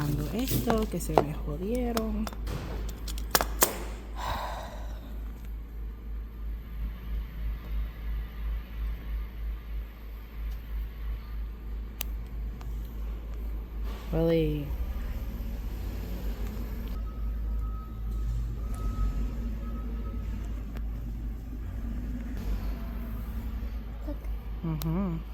arreglando esto que se me jodieron. Really. Look. Mm-hmm.